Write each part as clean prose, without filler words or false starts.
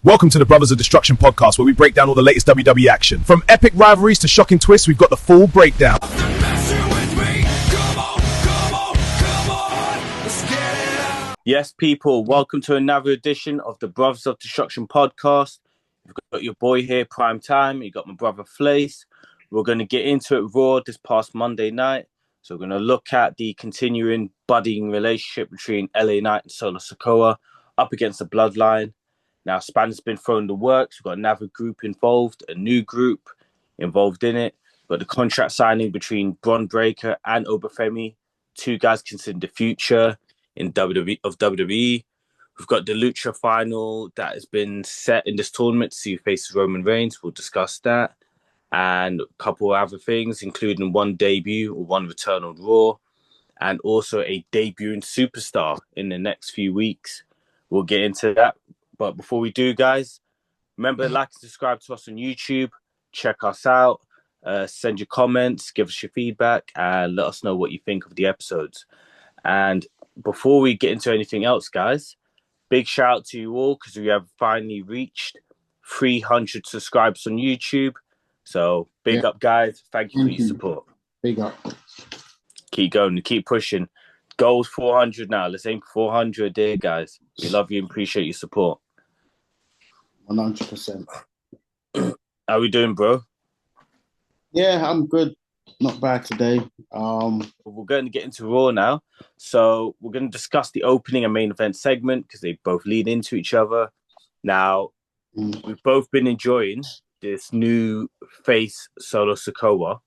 Welcome to the Brothers of Destruction podcast, where we break down all the latest WWE action. From epic rivalries to shocking twists, we've got the full breakdown. Yes, people, welcome to another edition of the Brothers of Destruction podcast. You've got your boy here, PrimeTime. You got my brother Flace. We're going to get into it raw this past Monday night. So we're going to look at the continuing budding relationship between LA Knight and Solo Sikoa up against the Bloodline. Now, Span's been thrown in the works. We've got another group involved, a new group involved in it. We've got the contract signing between Bron Breakker and Obafemi, two guys considered the future in WWE. We've got the Lucha final that has been set in this tournament to see who faces Roman Reigns. We'll discuss that. And a couple of other things, including one debut or one return on Raw, and also a debuting superstar in the next few weeks. We'll get into that. But before we do, guys, remember to like and subscribe to us on YouTube. Check us out. Send your comments, give us your feedback, and let us know what you think of the episodes. And before we get into anything else, guys, big shout out to you all because we have finally reached 300 subscribers on YouTube. So big up, guys. Thank you for your support. Big up. Keep going. Keep pushing. Goals 400 now. Let's aim for 400 there, guys. We love you and appreciate your support. 100%. How we doing, bro? Yeah, I'm good. Not bad today. We're going to get into Raw now. So we're going to discuss the opening and main event segment because they both lead into each other. Now, we've both been enjoying this new face, Solo Sikoa.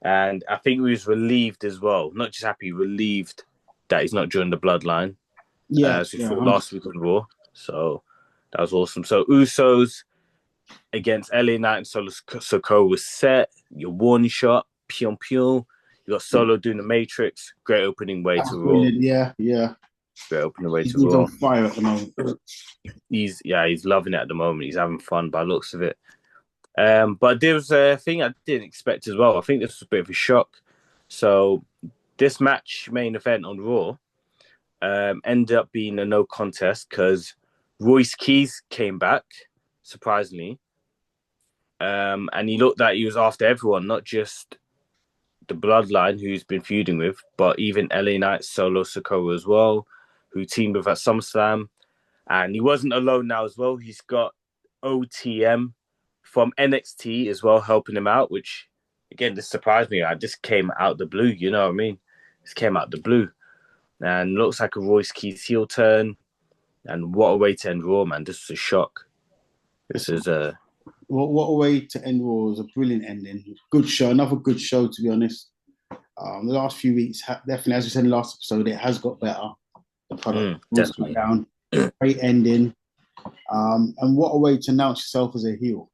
And I think we was relieved as well. Not just happy, relieved that he's not joining the Bloodline. Yeah. As we thought last week on Raw. So that was awesome. So Usos against LA Knight and Solo Sikoa was set. Your warning shot, pew pew. You got Solo doing the Matrix. Great opening way to Raw. Yeah. Great opening way to He's Raw. on fire at the moment. He's loving it at the moment. He's having fun by the looks of it. But there was a thing I didn't expect as well. I think this was a bit of a shock. So this match main event on Raw ended up being a no contest because Royce Keys came back, surprisingly. And he looked like he was after everyone, not just the Bloodline, who he's been feuding with, but even LA Knight, Solo Sikoa as well, who teamed with at SummerSlam. And he wasn't alone now as well. He's got OTM from NXT as well helping him out, which, again, this surprised me. I just came out the blue, you know what I mean? This came out the blue. And looks like a Royce Keys heel turn. And what a way to end Raw, man. This was a shock. This is a... What a way to end Raw. It was a brilliant ending. Good show. Another good show, to be honest. The last few weeks, definitely, as we said in the last episode, it has got better. The product was cut down. Great ending. And what a way to announce yourself as a heel.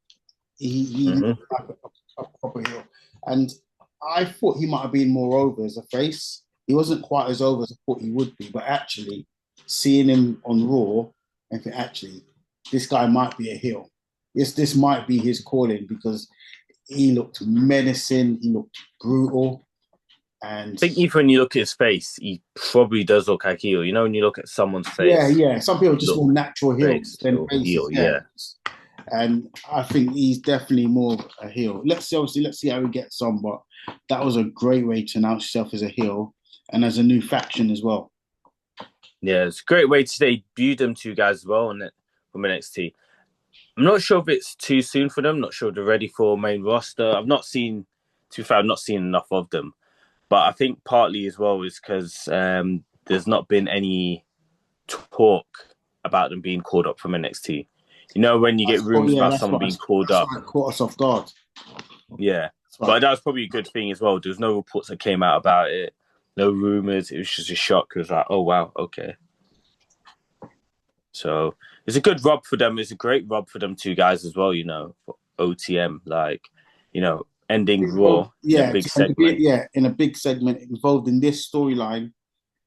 He looked like a proper heel. And I thought he might have been more over as a face. He wasn't quite as over as I thought he would be. But actually, seeing him on Raw, I think actually, this guy might be a heel. Yes, this might be his calling because he looked menacing. He looked brutal. And I think even when you look at his face, he probably does look like heel. You know, when you look at someone's face. Yeah. Some people just want natural heels than faces. Heel, yeah. And I think he's definitely more of a heel. Let's see how he gets on. But that was a great way to announce yourself as a heel and as a new faction as well. Yeah, it's a great way to debut them two guys as well from NXT. I'm not sure if it's too soon for them. I'm not sure if they're ready for main roster. I've not seen enough of them. But I think partly as well is because there's not been any talk about them being called up from NXT. You know, when you get rumors about someone being called up. Caught us off guard. Yeah. But that was probably a good thing as well. There was no reports that came out about it. No rumors. It was just a shock. It was like, oh, wow, okay. So it's a good rub for them. It's a great rub for them two guys as well, you know, for OTM. Like, you know, ending Raw in a big segment. In a big segment involved in this storyline.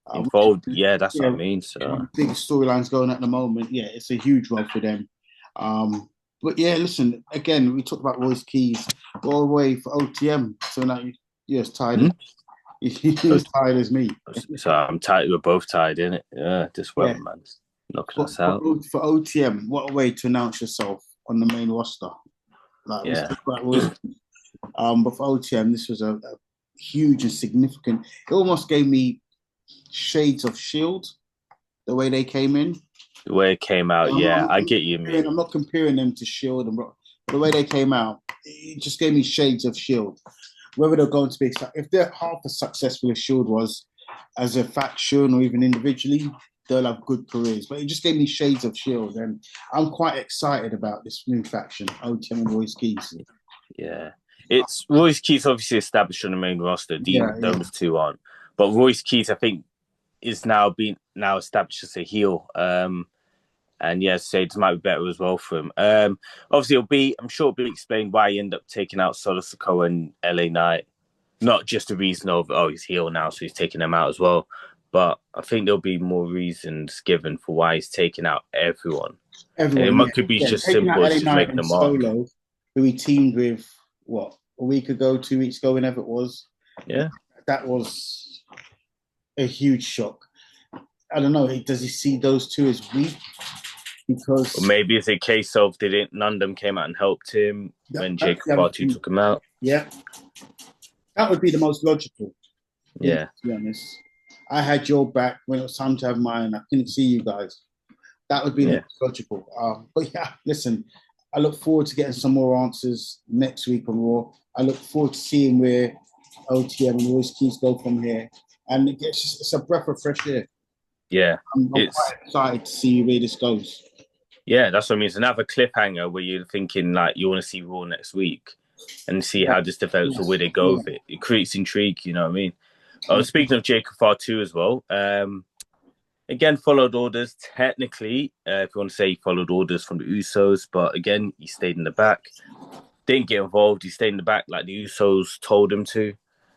That's what I mean. So big storylines going at the moment. Yeah, it's a huge rub for them. But yeah, listen, again, we talked about Royce Keys all the way for OTM. So now you're as tired. You're as tired as me. So I'm tired. We're both tired, innit? Yeah, this weather, man. knocking us out. For OTM, what a way to announce yourself on the main roster. Like, Yeah. But for OTM, this was a huge and significant. It almost gave me shades of Shield, the way they came in. The way it came out, I get you, man. I'm not comparing them to Shield, but the way they came out, it just gave me shades of Shield. Whether they're going to be, if they're half as successful as Shield was as a faction or even individually, they'll have good careers. But it just gave me shades of Shield, and I'm quite excited about this new faction, OTM and Royce Keys. Yeah, it's Royce Keys obviously established on the main roster. Those two aren't, but Royce Keys, I think, is now established as a heel. And yeah, so it might be better as well for him. Obviously, I'm sure it'll be explained why he ended up taking out Solo Sikoa and LA Knight. Not just the reason of, he's heel now, so he's taking them out as well. But I think there'll be more reasons given for why he's taking out everyone. And it could be just simple as just making them up. Solo, who he teamed with, a week ago, 2 weeks ago, whenever it was. Yeah. That was a huge shock. I don't know, does he see those two as weak? Because or maybe it's a case of none of them came out and helped him when Jacob Fatu took him out. Yeah. That would be the most logical. Yeah. To be honest. I had your back when it was time to have mine. I couldn't see you guys. That would be the most logical. But yeah, listen, I look forward to getting some more answers next week on Raw. I look forward to seeing where OTM and Royce Keys go from here. And it's a breath of fresh air. Yeah. I'm quite excited to see where this goes. Yeah, that's what I mean. It's another cliffhanger where you're thinking like you want to see Raw next week and see how this develops or where they go with it. It creates intrigue, you know what I mean? Speaking of Jacob Fatu as well, again, followed orders. Technically, if you want to say he followed orders from the Usos, but again, he stayed in the back. Didn't get involved. He stayed in the back like the Usos told him to.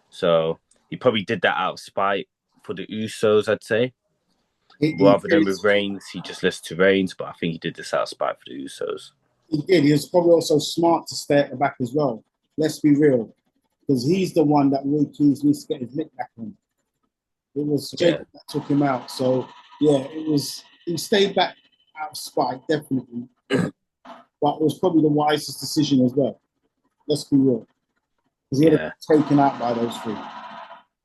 So he probably did that out of spite for the Usos, I'd say. Rather than with Reigns, he just listened to Reigns, but I think he did this out of spite for the Usos. He did. He was probably also smart to stay at the back as well. Let's be real. Because he's the one that Roy Keys needs to get his mitt back on. It was Jacob that took him out. So, he stayed back out of spite, definitely. But it was probably the wisest decision as well. Let's be real. Because he would have been taken out by those three.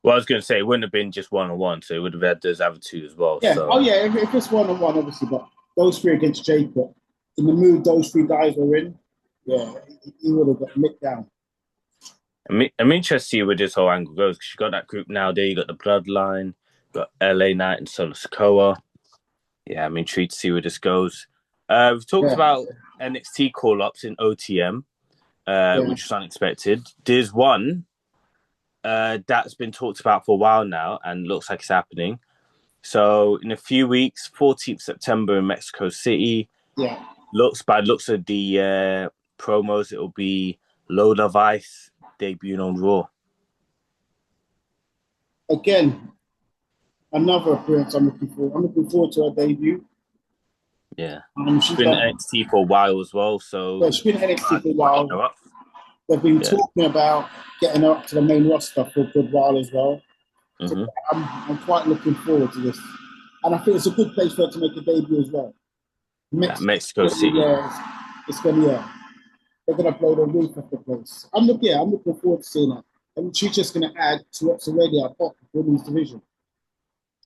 Well, I was going to say, it wouldn't have been just one-on-one, so it would have had those other two as well. Yeah. So. Oh, yeah, if it's one-on-one, obviously, but those three against Jacob, in the mood those three guys were in, he would have got nicked down. I'm interested to see where this whole angle goes, because you got that group now there, you got the Bloodline, you got LA Knight and Solo Sikoa. Yeah, I'm intrigued to see where this goes. We've talked about NXT call-ups in OTM, which was unexpected. There's one that's been talked about for a while now and looks like it's happening. So in a few weeks, 14th September in Mexico City. Yeah. Looks at the promos, it'll be Lola Vice debuting on Raw. Again, another appearance I'm looking forward to her debut. Yeah. She's been in NXT for a while as well. So she's been in NXT for a while. They've been talking about getting her up to the main roster for a good while as well. Mm-hmm. So I'm quite looking forward to this. And I think it's a good place for her to make a debut as well. Mexico City. It's going to, they're going to blow the roof off the place. I'm looking forward to seeing her. And she's just going to add to what's already our top women's division.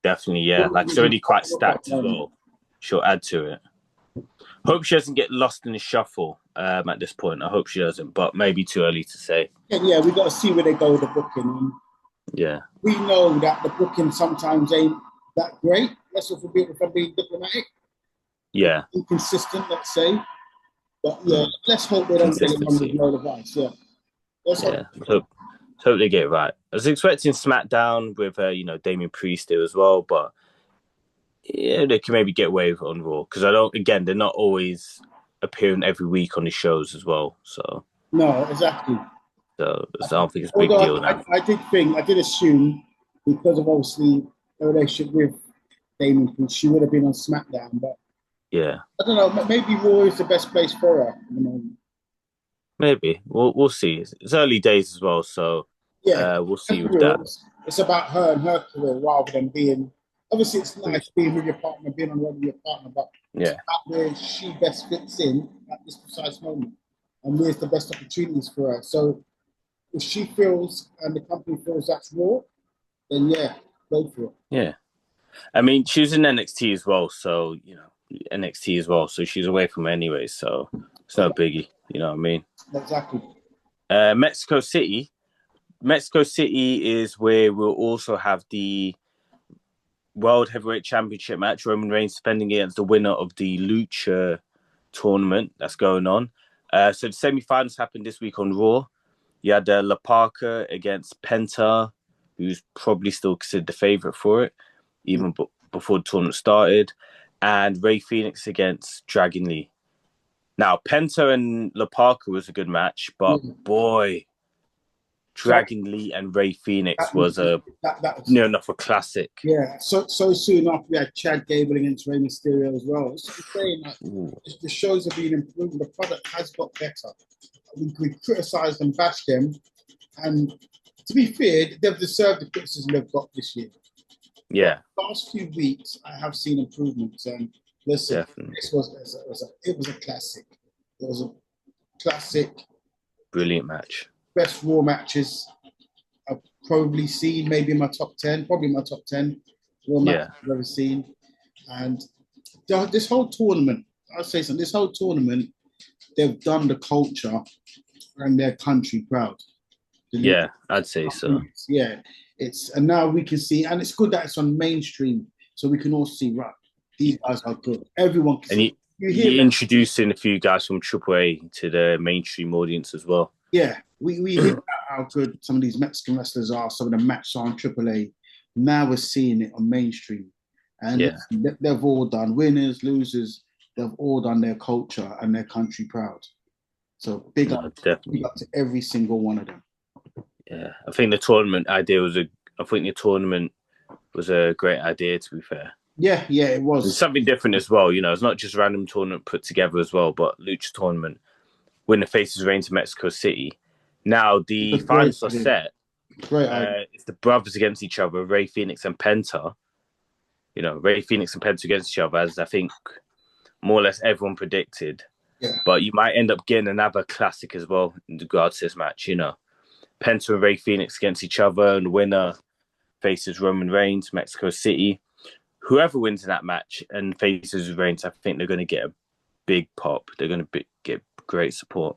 Definitely, yeah. Like, it's already quite stacked as well. She'll add to it. Hope she doesn't get lost in the shuffle at this point. I hope she doesn't, but maybe too early to say. Yeah, we got to see where they go with the booking. And we know that the booking sometimes ain't that great. That's what if I'm being diplomatic. Yeah. Inconsistent, let's say. But let's hope they don't get it on with no advice. Yeah. Hope they get it right. I was expecting SmackDown with Damian Priest there as well, but they can maybe get away with it on Raw because they're not always appearing every week on the shows as well. So no, exactly. So I don't think it's a big deal now. I did assume because of obviously her relationship with Damian Priest, she would have been on SmackDown, but I don't know. Maybe Raw is the best place for her. Maybe we'll see. It's early days as well, so we'll see with that. It's about her and her career rather than being obviously it's nice being with your partner, being on the road with your partner, but Yeah. where she best fits in at this precise moment, and where's the best opportunities for her. So if she feels and the company feels that's raw, then yeah, go for it. Yeah. I mean, she was in NXT as well, so, NXT as well, so she's away from it anyway, so it's no biggie, you know what I mean? Exactly. Mexico City. Mexico City is where we'll also have the World Heavyweight Championship match, Roman Reigns defending against the winner of the Lucha tournament that's going on. So the semi-finals happened this week on Raw. You had La Parka against Penta, who's probably still considered the favourite for it, even before the tournament started. And Rey Fénix against Dragon Lee. Now, Penta and La Parka was a good match, but boy, Dragon Lee and Rey Fénix was near enough a classic. Yeah, so soon after we had Chad Gable against Rey Mysterio as well. It's just saying that the shows are being improved. The product has got better. We criticised and bashed them, and to be fair, they've deserved the criticism they've got this year. Yeah. But last few weeks, I have seen improvements, and listen, Definitely. it was a classic. It was a classic, brilliant match. Best Raw matches I've probably seen, maybe in my top 10, probably my top 10 Raw matches I've ever seen. And this whole tournament, I'll say something, this whole tournament, they've done the culture and their country proud. Yeah, I'd say so. Yeah, and now we can see, and it's good that it's on mainstream, so we can all see, right, these guys are good. Everyone can see. You're introducing a few guys from AAA to the mainstream audience as well. Yeah, we hear how good some of these Mexican wrestlers are, some of the matches on AAA. Now we're seeing it on mainstream. And they've all done, winners, losers, they've all done their culture and their country proud. So big up to every single one of them. Yeah, I think the tournament was a great idea, to be fair. Yeah, it was. It's something different as well, it's not just a random tournament put together as well, but Lucha tournament, winner faces Reigns in Mexico City. Now the finals are set. It's the brothers against each other, Rey Fénix and Penta. Rey Fénix and Penta against each other, as I think more or less everyone predicted. Yeah. But you might end up getting another classic as well in regards to this match, Penta and Rey Fénix against each other, and the winner faces Roman Reigns, Mexico City. Whoever wins in that match and faces Reigns, I think they're going to get a big pop. They're going to get great support.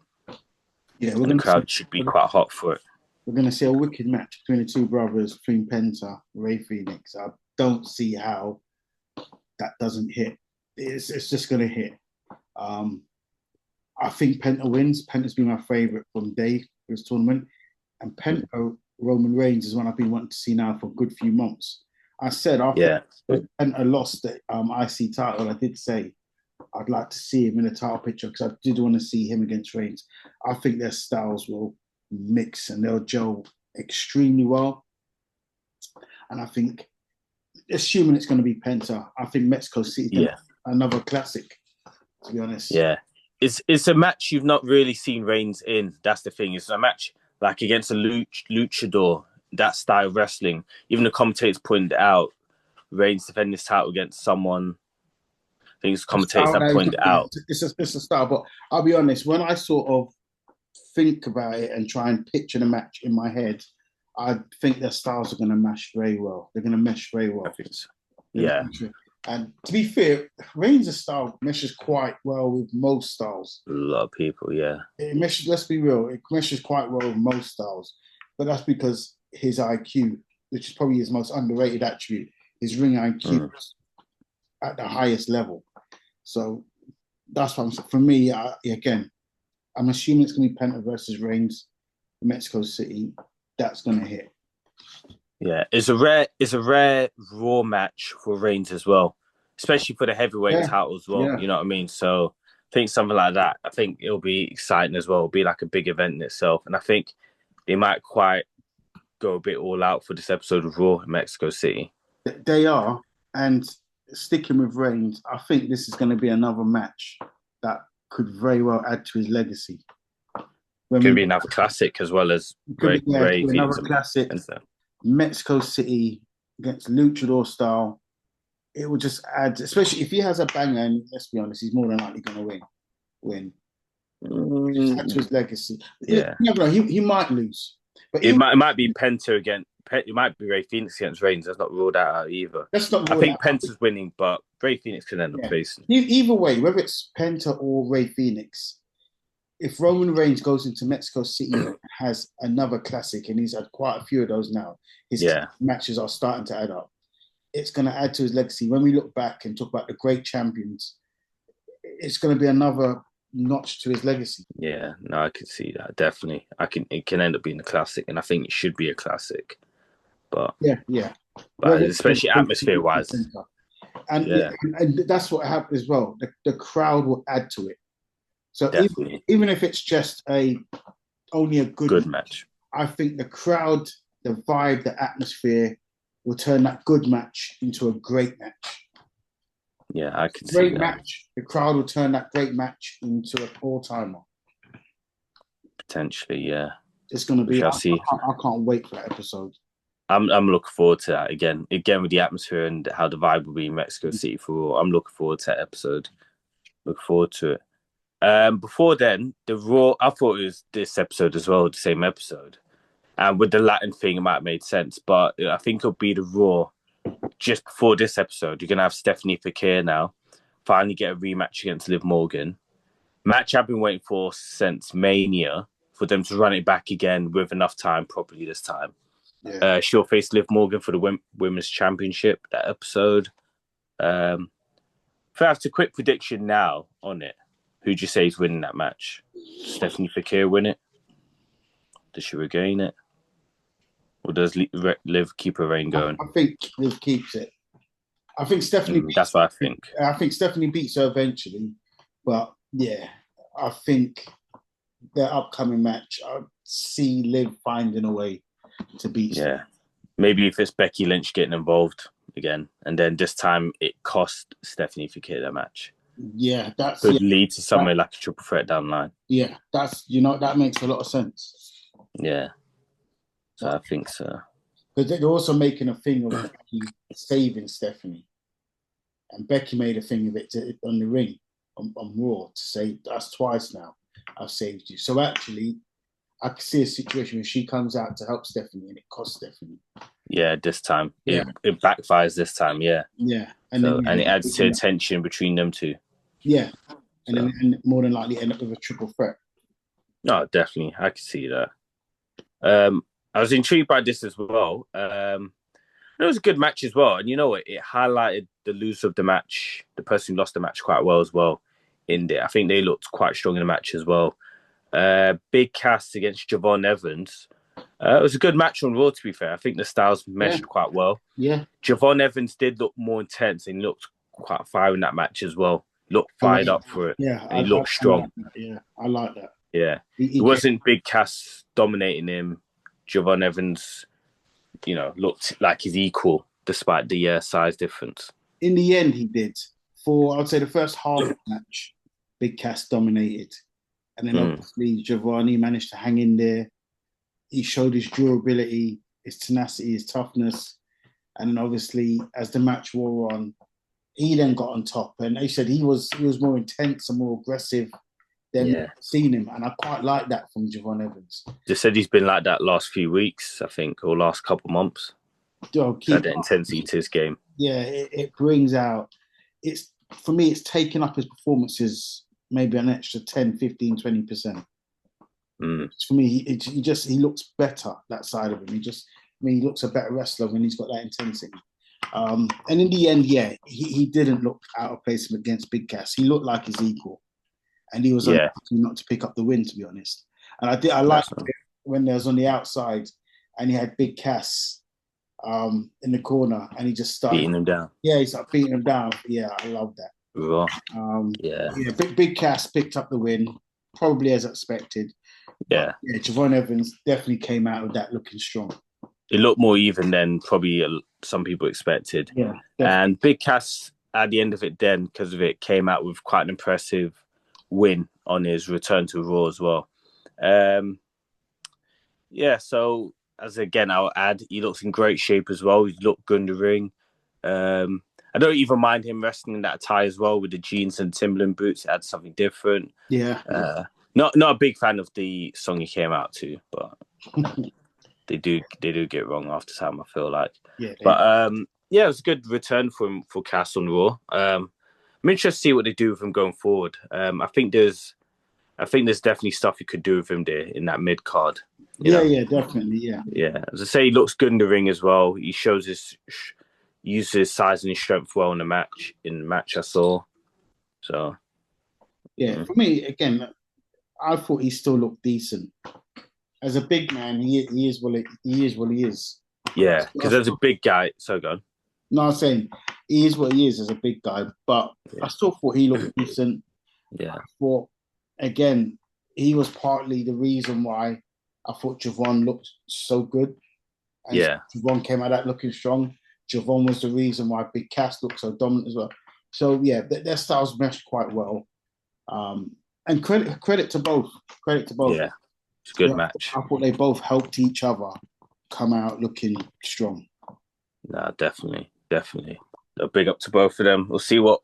Yeah, the crowd should be quite hot for it. We're going to see a wicked match between the two brothers, between Penta and Rey Fénix. I don't see how that doesn't hit. It's just going to hit. I think Penta wins. Penta's been my favourite from day for this tournament. And Penta, Roman Reigns, is one I've been wanting to see now for a good few months. I said after Penta lost the IC title, I did say I'd like to see him in a title picture because I did want to see him against Reigns. I think their styles will mix and they'll gel extremely well. And I think, assuming it's going to be Penta, I think Mexico City another classic, to be honest. Yeah. It's a match you've not really seen Reigns in. That's the thing. It's a match like against a luchador, that style of wrestling. Even the commentators pointed out Reigns defending his title against someone. I think it's commentators that pointed out. It's a style, but I'll be honest, when I sort of think about it and try and picture the match in my head, I think their styles are going to mesh very well. They're going to mesh very well. I think so. Yeah. And to be fair, Reigns' style meshes quite well with most styles. A lot of people, yeah. It meshes, let's be real, it meshes quite well with most styles. But that's because his IQ, which is probably his most underrated attribute, his ring IQ at the highest level. So that's what for me, again, I'm assuming it's going to be Penta versus Reigns in Mexico City. That's going to hit. Yeah, it's a rare Raw match for Reigns as well, especially for the heavyweight title as well. Yeah. You know what I mean? So I think something like that, I think it'll be exciting as well. It'll be like a big event in itself. And I think they might quite go a bit all out for this episode of Raw in Mexico City. They are. And sticking with Reigns, I think this is going to be another match that could very well add to his legacy. Could be another classic as well as Ray. Another classic. Mexico City against luchador style. it will just add, especially if he has a banger. And let's be honest, he's more than likely going to win. Just add to his legacy. Yeah, You never know. He might lose, but it might be Penta again. It might be Ray Phoenix against Reigns. That's not ruled out either. that's not. I think Penta's winning, but Ray Phoenix can end up facing. Either way, whether it's Penta or Ray Phoenix, if Roman Reigns goes into Mexico City and has another classic, and he's had quite a few of those now, his matches are starting to add up. It's going to add to his legacy. When we look back and talk about the great champions, it's going to be another notch to his legacy. Yeah, no, I can see that definitely. It can end up being a classic, and I think it should be a classic. But but especially atmosphere wise, and that's what happened as well. The crowd will add to it. So even if it's just only a good match, I think the crowd, the vibe, the atmosphere will turn that good match into a great match. Yeah, I can see great that. Match. The crowd will turn that great match into an all-timer. Potentially, yeah. It's going to be. I can't wait for that episode. I'm looking forward to that again with the atmosphere and how the vibe will be in Mexico City for Raw. I'm looking forward to that episode. Look forward to it. Before then, the Raw, I thought it was this episode as well, the same episode. And with the Latin thing, it might have made sense. But I think it'll be the Raw just before this episode. You're going to have Stephanie Fakir now finally get a rematch against Liv Morgan. Match I've been waiting for since Mania, for them to run it back again with enough time, probably this time. Yeah. She'll face Liv Morgan for the Women's Championship, that episode. If I have to quick prediction now on it, who'd you say is winning that match? Stephanie Fakir win it? Does she regain it? Or does Liv keep her reign going? I think Liv keeps it. I think Stephanie... that's what I think. I think Stephanie beats her eventually. But, yeah, I think their upcoming match, I see Liv finding a way to beat her. Yeah. Maybe if it's Becky Lynch getting involved again, and then this time it cost Stephanie Fakir that match. Yeah, that could lead to somewhere like a triple threat down the line. Yeah, that makes a lot of sense. Yeah, so I think so. But they're also making a thing of Becky saving Stephanie, and Becky made a thing of it on the ring on Raw to say that's twice now I've saved you. So actually, I can see a situation where she comes out to help Stephanie and it costs Stephanie. Yeah, this time. Yeah. It backfires this time, yeah. Yeah. And it adds to tension between them two. Yeah. And more than likely end up with a triple threat. No, definitely. I can see that. I was intrigued by this as well. It was a good match as well. And you know what? It highlighted the loser of the match, the person who lost the match quite well as well in there. I think they looked quite strong in the match as well. Big Cass against Javon Evans. It was a good match on Raw, to be fair. I think the styles meshed quite well. Yeah. Javon Evans did look more intense and looked quite fire in that match as well. Looked fired up for it. Yeah. And he looked strong. I like that. Yeah. It wasn't Big Cass dominating him. Javon Evans, looked like his equal despite the size difference. In the end, he did. For, I'd say, the first half of the match, Big Cass dominated. And then obviously Giovanni managed to hang in there. He showed his durability, his tenacity, his toughness. And then obviously, as the match wore on, he then got on top. And they said he was more intense and more aggressive than we've seen him. And I quite like that from Javon Evans. They said he's been like that last few weeks, I think, or last couple months. Had that intensity to his game. Yeah, it brings out... For me, it's taken up his performances maybe an extra 10, 15, 20%. For me, he looks better, that side of him. He looks a better wrestler when he's got that intensity. And in the end, he didn't look out of place against Big Cass. He looked like his equal. And he was unlucky not to pick up the win, to be honest. And I liked it when they was on the outside and he had Big Cass in the corner and he just started beating him down. Yeah, he started beating him down. Yeah, I love that. Big Cass picked up the win, probably as expected. Yeah, Javon Evans definitely came out of that looking strong. It looked more even than probably some people expected. Yeah, and Big Cass at the end of it, then because of it, came out with quite an impressive win on his return to Raw as well. So as again, I'll add, he looks in great shape as well. He looked good in the ring. I don't even mind him wrestling in that attire as well with the jeans and Timberland boots. It adds something different. Yeah. Not a big fan of the song he came out to, but they do get it wrong after time, I feel like. Yeah. But yeah, it was a good return for him for Cass on Raw. I'm interested to see what they do with him going forward. I think there's definitely stuff you could do with him there in that mid card. Yeah, definitely. Yeah. Yeah. As I say, he looks good in the ring as well. He shows uses his size and his strength well in the match. I saw. So yeah, for me again, I thought he still looked decent. As a big man, he is what he is. Yeah, because as a big guy, so good. No, I'm saying he is what he is as a big guy, but I still thought he looked decent. Yeah. I thought, again, he was partly the reason why I thought Javon looked so good. And Javon came out of that looking strong. Javon was the reason why Big Cass looked so dominant as well. So, yeah, their styles meshed quite well. And credit to both. Yeah, it's a good match. I thought they both helped each other come out looking strong. No, definitely. A big up to both of them. We'll see what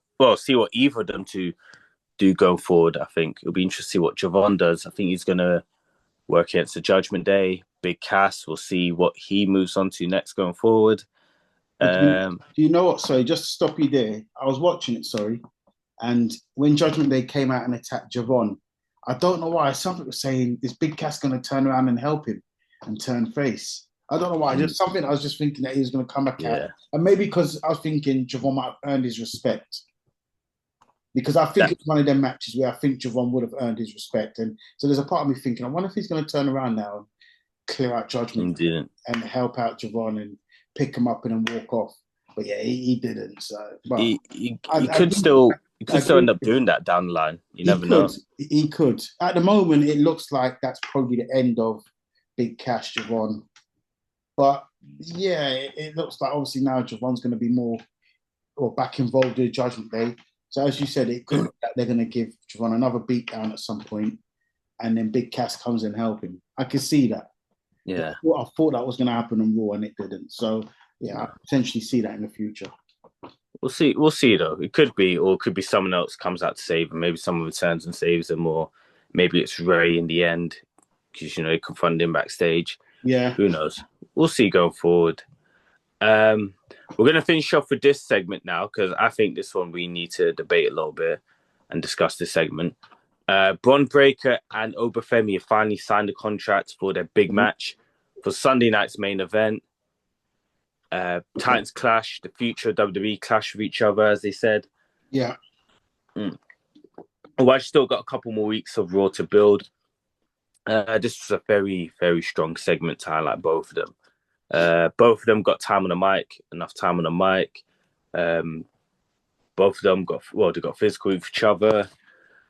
either of them to do going forward. I think it'll be interesting to see what Javon does. I think he's going to work against the Judgment Day. Big Cass, we'll see what he moves on to next going forward. Do you know what? Sorry, just to stop you there. I was watching it, and when Judgment Day came out and attacked Javon, I don't know why. Something was saying this Big Cass going to turn around and help him and turn face. I don't know why. Just something I was just thinking that he was going to come back out. And maybe because I was thinking Javon might have earned his respect. Because I think it's one of them matches where I think Javon would have earned his respect. And so there's a part of me thinking, I wonder if he's going to turn around now and clear out Judgment and help out Javon and pick him up and then walk off. But yeah, he didn't. So he could still end up doing that down the line. You never know. He could. At the moment, it looks like that's probably the end of Big Cass Javon. But yeah, it looks like obviously now Javon's going to be more or back involved in Judgment Day. So as you said, it could be that they're going to give Javon another beatdown at some point, and then Big Cass comes and help him. I can see that. Yeah. I thought that was going to happen on Raw, and it didn't. So yeah, I potentially see that in the future. We'll see though. It could be, or it could be someone else comes out to save him. Maybe someone returns and saves him, or maybe it's Ray in the end because they confront him backstage. Yeah. Who knows? We'll see going forward. We're going to finish off with this segment now because I think this one we need to debate a little bit and discuss this segment. Bron Breakker and Obafemi have finally signed a contract for their big match for Sunday night's main event. Titans clash, the future WWE clash with each other, as they said. Yeah. Well, I've still got a couple more weeks of Raw to build. This was a very, very strong segment to highlight both of them. Both of them got time on the mic, enough time on the mic. Both of them they got physical with each other.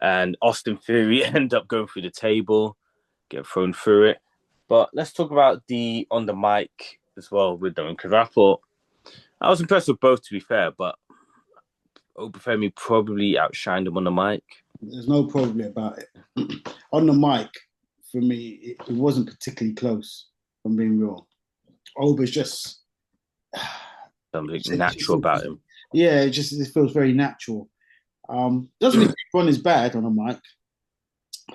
And Austin Theory ended up going through the table, get thrown through it. But let's talk about the on the mic as well with them, because I was impressed with both, to be fair, but Obafemi probably outshined him on the mic. There's no problem about it. On the mic, for me, it wasn't particularly close, if I'm being real. Oba's just something natural about him. Yeah, it feels very natural. Doesn't mean Bron is bad on the mic.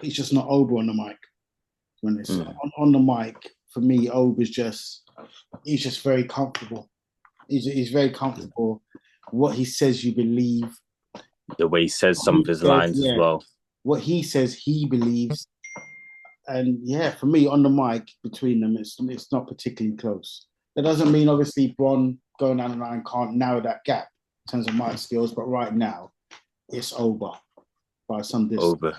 He's just not Oba on the mic. When it's on the mic, for me, Oba's he's just very comfortable. He's very comfortable. What he says, you believe. The way he says some of his lines as well. What he says, he believes. And yeah, for me, on the mic, between them, it's not particularly close. That doesn't mean, obviously, Bron going down the line can't narrow that gap in terms of mic skills, but right now, it's Oba by some distance.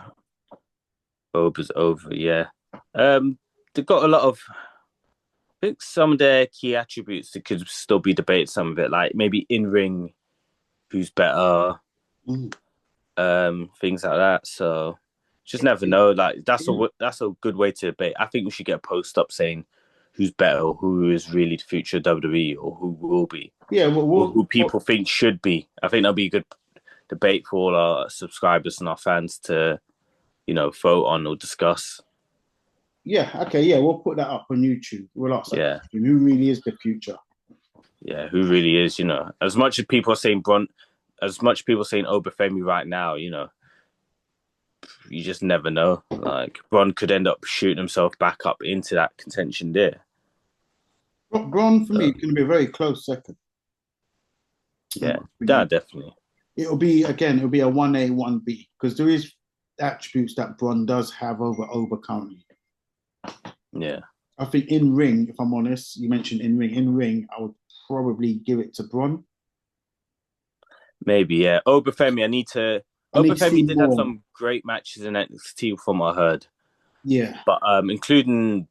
Oba's over, yeah. They've got a lot of, I think some of their key attributes that could still be debated, some of it, like maybe in-ring, who's better, things like that. So just never know. Like that's a good way to debate. I think we should get a post up saying who's better, or who is really the future WWE, or who will be. Yeah, who people think should be. I think that'll be a good debate for all our subscribers and our fans to, vote on or discuss. Yeah, okay, yeah, we'll put that up on YouTube. We'll ask who really is the future. Yeah, who really is, as much as people are saying as much people saying Obafemi right now, you just never know. Like, Bron could end up shooting himself back up into that contention there. Bron, for me, is going to be a very close second. Yeah, definitely. It'll be a 1A, 1B, because there is attributes that Bron does have over currently. Yeah. I think in ring, if I'm honest, you mentioned in ring, I would probably give it to Bron. Maybe, yeah. Obafemi, Obafemi did have some great matches in NXT from what I heard. Yeah. But including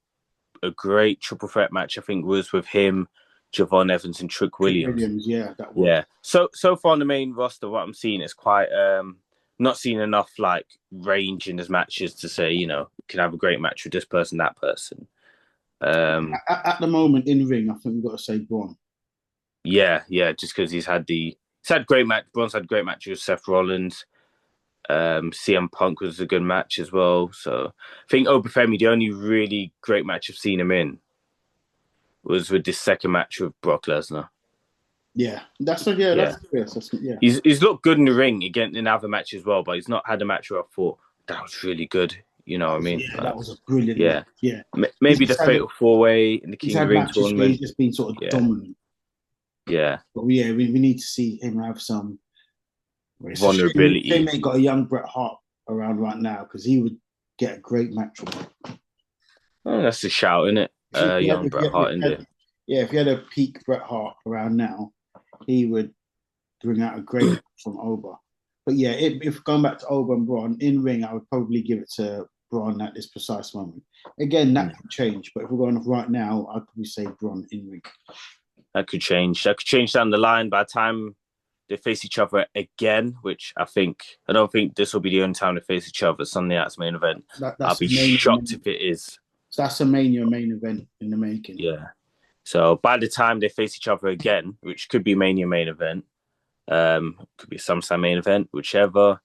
a great triple threat match, I think, was with him, Javon Evans, and Trick Williams. Yeah, that was. Yeah. So far on the main roster, what I'm seeing is quite not seeing enough like range in his matches to say, can have a great match with this person, that person. At the moment in ring, I think we've got to say Bron. Yeah, just because he's had great match. Bron's had great matches with Seth Rollins. CM Punk was a good match as well. So I think Obafemi, the only really great match I've seen him in was with this second match with Brock Lesnar. Yeah, that's He's looked good in the ring again in other matches as well, but he's not had a match where I thought that was really good. You know what I mean? Yeah, that was a brilliant. Yeah. Maybe the Fatal 4-Way in the King of the Ring tournament. He's just been sort of dominant. Yeah. But we need to see him have some vulnerability. They ain't got a young Bret Hart around right now because he would get a great match with him. Oh, that's a shout, isn't it? Young Bret Hart in there. Yeah, if you had a peak Bret Hart around now, he would bring out a great match from Oba. But yeah, if going back to Oba and Bron, in ring, I would probably give it to Bron at this precise moment. Again, that could change, but if we're going off right now, I'd probably say Bron in ring. That could change. That could change down the line by the time they face each other again, which I don't think this will be the only time they face each other. Sunday night's main event. I'll be shocked if it is. So that's a Mania main event in the making. Yeah. So by the time they face each other again, which could be Mania main event, could be SummerSlam main event, whichever,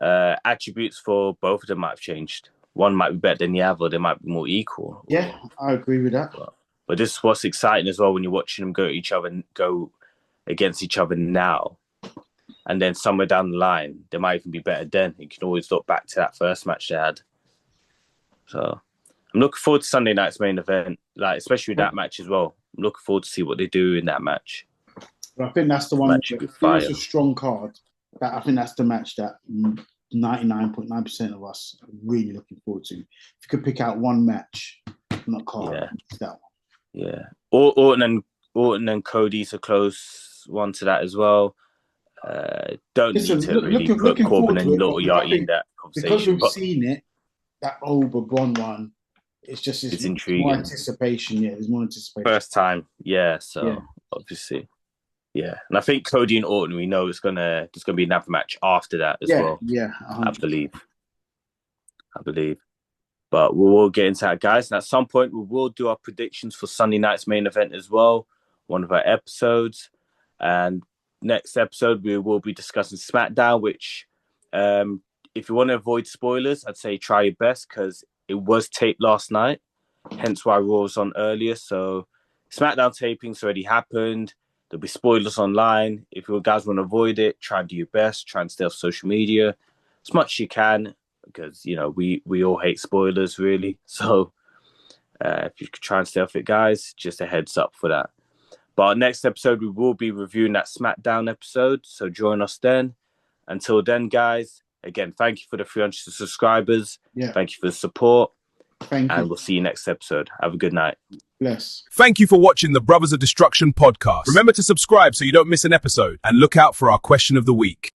attributes for both of them might have changed. One might be better than the other. They might be more equal. Yeah, I agree with that. But this is what's exciting as well when you're watching them go against each other now. And then somewhere down the line, they might even be better then. You can always look back to that first match they had. So I'm looking forward to Sunday night's main event, especially with that match as well. I'm looking forward to see what they do in that match. I think that's the one. It's a strong card. I think that's the match that 99.9% of us are really looking forward to. If you could pick out one match, not card, it's that one. Yeah. Orton and Cody's a close one to that as well. Don't need to really put Corbin and Little Yachty in that conversation. Because we've seen it, that Oba Bron one, it's intriguing. More anticipation, there's more anticipation. First time, so obviously. Yeah. And I think Cody and Orton, we know there's gonna be another match after that as well. Yeah, 100%. I believe. But we will get into that, guys. And at some point, we will do our predictions for Sunday night's main event as well, one of our episodes. And next episode, we will be discussing SmackDown, which, if you want to avoid spoilers, I'd say try your best because it was taped last night, hence why Raw was on earlier. So SmackDown tapings already happened. There'll be spoilers online. If you guys want to avoid it, try and do your best. Try and stay off social media as much as you can because, we all hate spoilers, really. So if you could try and stay off it, guys, just a heads up for that. But our next episode, we will be reviewing that SmackDown episode. So join us then. Until then, guys, again, thank you for the 300 subscribers. Yeah. Thank you for the support. Thank you. And we'll see you next episode. Have a good night. Bless. Thank you for watching the Brothers of Destruction podcast. Remember to subscribe so you don't miss an episode and look out for our question of the week.